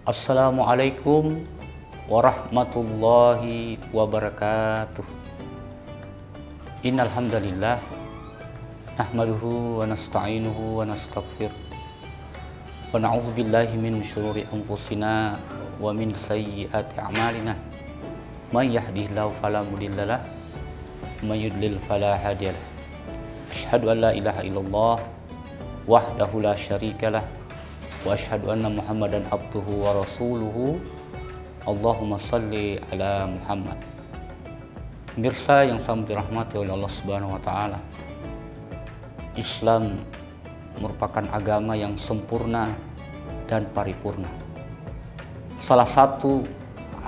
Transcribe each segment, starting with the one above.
Assalamualaikum warahmatullahi wabarakatuh. Innal hamdalillah nahmaduhu wa nasta'inuhu wa nastaghfir wa na'udzu billahi min syururi anfusina wa min sayyiati a'malina. May yahdihillahu fala mudhillalah wa may yudlil fala hadiyalah. Asyhadu an la ilaha illallah wahdahu la syarikalah wa asyhadu anna Muhammadan abduhu wa rasuluhu. Allahumma salli ala Muhammad. Pemirsa yang sangat dirahmati oleh Allah Subhanahu wa taala, Islam merupakan agama yang sempurna dan paripurna. Salah satu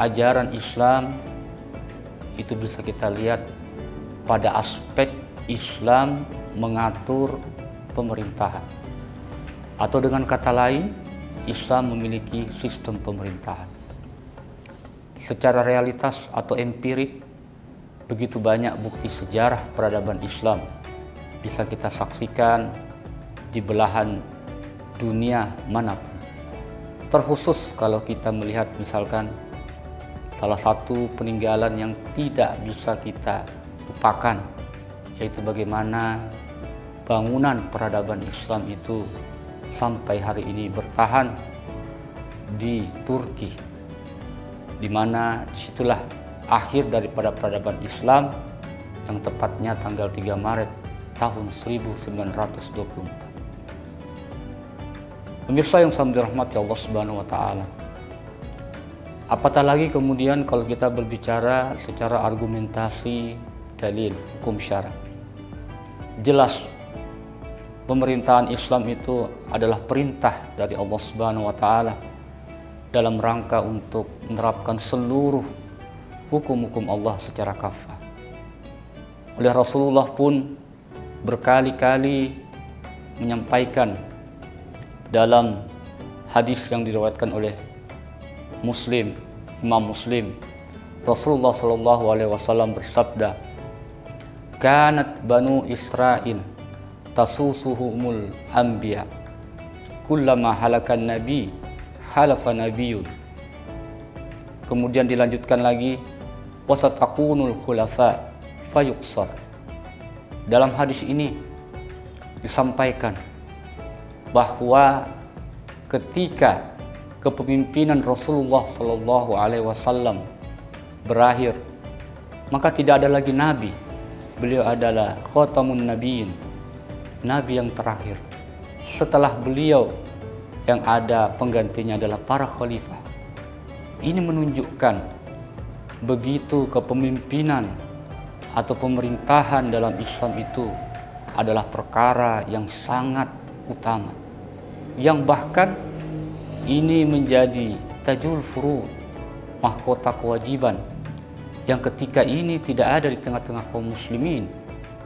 ajaran Islam itu bisa kita lihat pada aspek Islam mengatur pemerintahan. Atau dengan kata lain, Islam memiliki sistem pemerintahan. Secara realitas atau empirik, begitu banyak bukti sejarah peradaban Islam bisa kita saksikan di belahan dunia manapun. Terkhusus kalau kita melihat misalkan salah satu peninggalan yang tidak bisa kita lupakan, yaitu bagaimana bangunan peradaban Islam itu sampai hari ini bertahan di Turki, di mana disitulah akhir daripada peradaban Islam yang tepatnya tanggal 3 Maret tahun 1924. Pemirsa yang sangat dirahmati Allah Subhanahu wa taala, apatah lagi kemudian kalau kita berbicara secara argumentasi dalil hukum syara. Jelas pemerintahan Islam itu adalah perintah dari Allah Subhanahu wa taala dalam rangka untuk menerapkan seluruh hukum-hukum Allah secara kafah. Oleh Rasulullah pun berkali-kali menyampaikan dalam hadis yang diriwayatkan oleh Muslim, Imam Muslim, Rasulullah Shallallahu alaihi wasallam bersabda, "Kanat Banu Israil tasusuhumul anbiya, kullama halakan nabi halafa nabiyun." Kemudian dilanjutkan lagi, wasatakunul khulafa fayuqsar. Dalam hadis ini disampaikan bahwa ketika kepemimpinan Rasulullah Shallallahu alaihi wasallam berakhir, maka tidak ada lagi nabi. Beliau adalah khatamun nabiyyin, nabi yang terakhir. Setelah beliau yang ada penggantinya adalah para khalifah. Ini menunjukkan begitu kepemimpinan atau pemerintahan dalam Islam itu adalah perkara yang sangat utama, yang bahkan ini menjadi tajul furu, mahkota kewajiban, yang ketika ini tidak ada di tengah-tengah kaum muslimin,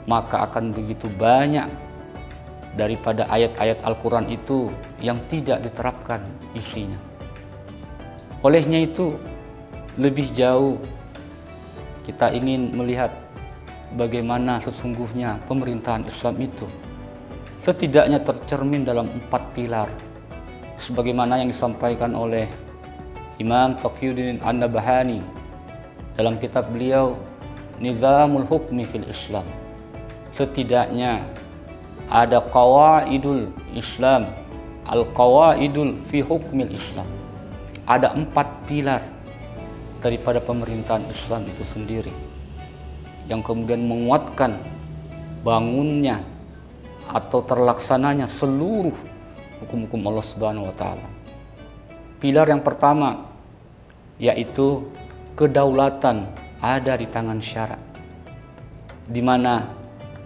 maka akan begitu banyak daripada ayat-ayat Al-Quran itu yang tidak diterapkan isinya. Olehnya itu, lebih jauh kita ingin melihat bagaimana sesungguhnya pemerintahan Islam itu setidaknya tercermin dalam 4 pilar, sebagaimana yang disampaikan oleh Imam Taqiyuddin An-Nabhani dalam kitab beliau Nizamul Hukmi fil Islam. Setidaknya ada qawaidul Islam, al-qawaidul fi hukmil Islam. Ada 4 pilar daripada pemerintahan Islam itu sendiri yang kemudian menguatkan bangunnya atau terlaksananya seluruh hukum-hukum Allah Subhanahu wa taala. Pilar yang pertama yaitu kedaulatan ada di tangan syara, di mana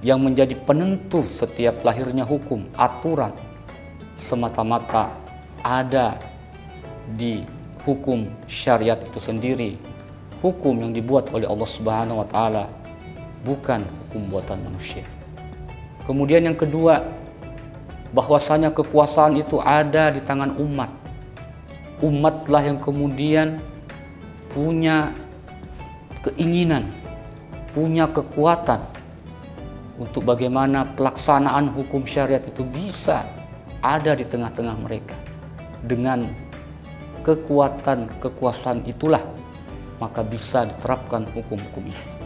yang menjadi penentu setiap lahirnya hukum, aturan, semata-mata ada di hukum syariat itu sendiri. Hukum yang dibuat oleh Allah Subhanahu wa taala, bukan hukum buatan manusia. Kemudian yang kedua, bahwasanya kekuasaan itu ada di tangan umat. Umatlah yang kemudian punya keinginan, punya kekuatan untuk bagaimana pelaksanaan hukum syariat itu bisa ada di tengah-tengah mereka dengan kekuatan kekuasaan itulah maka bisa diterapkan hukum-hukum Islam.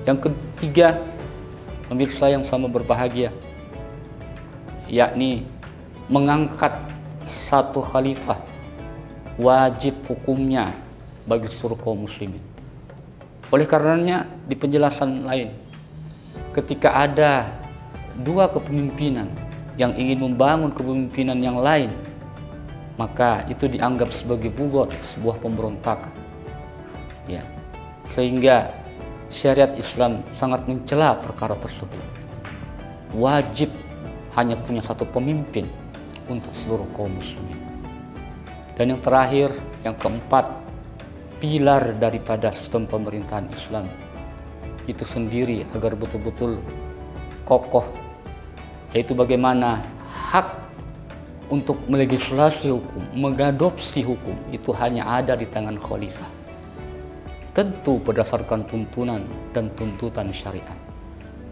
Yang ketiga, pemirsa yang sama berbahagia, yakni mengangkat satu khalifah wajib hukumnya bagi seluruh kaum muslimin. Oleh karenanya di penjelasan lain, ketika ada dua kepemimpinan yang ingin membangun kepemimpinan yang lain, maka itu dianggap sebagai bugot, sebuah pemberontakan. Ya, sehingga syariat Islam sangat mencela perkara tersebut. Wajib hanya punya satu pemimpin untuk seluruh kaum muslimin. Dan yang terakhir, yang keempat, pilar daripada sistem pemerintahan Islam itu sendiri agar betul-betul kokoh, yaitu bagaimana hak untuk melegislasi hukum, mengadopsi hukum itu hanya ada di tangan khalifah. Tentu berdasarkan tuntunan dan tuntutan syariat,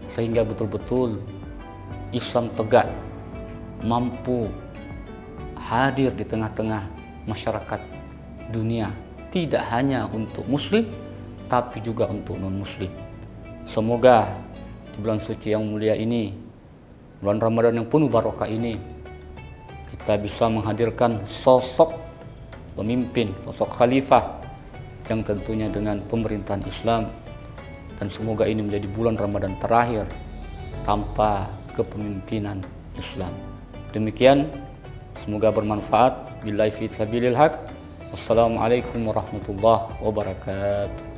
sehingga betul-betul Islam tegak, mampu hadir di tengah-tengah masyarakat dunia, tidak hanya untuk muslim tapi juga untuk non-muslim. Semoga di bulan suci yang mulia ini, bulan Ramadan yang penuh barokah ini, kita bisa menghadirkan sosok pemimpin, sosok khalifah yang tentunya dengan pemerintahan Islam, dan semoga ini menjadi bulan Ramadan terakhir tanpa kepemimpinan Islam. Demikian, semoga bermanfaat. Billahi fi sabilil haq. Wassalamualaikum warahmatullahi wabarakatuh.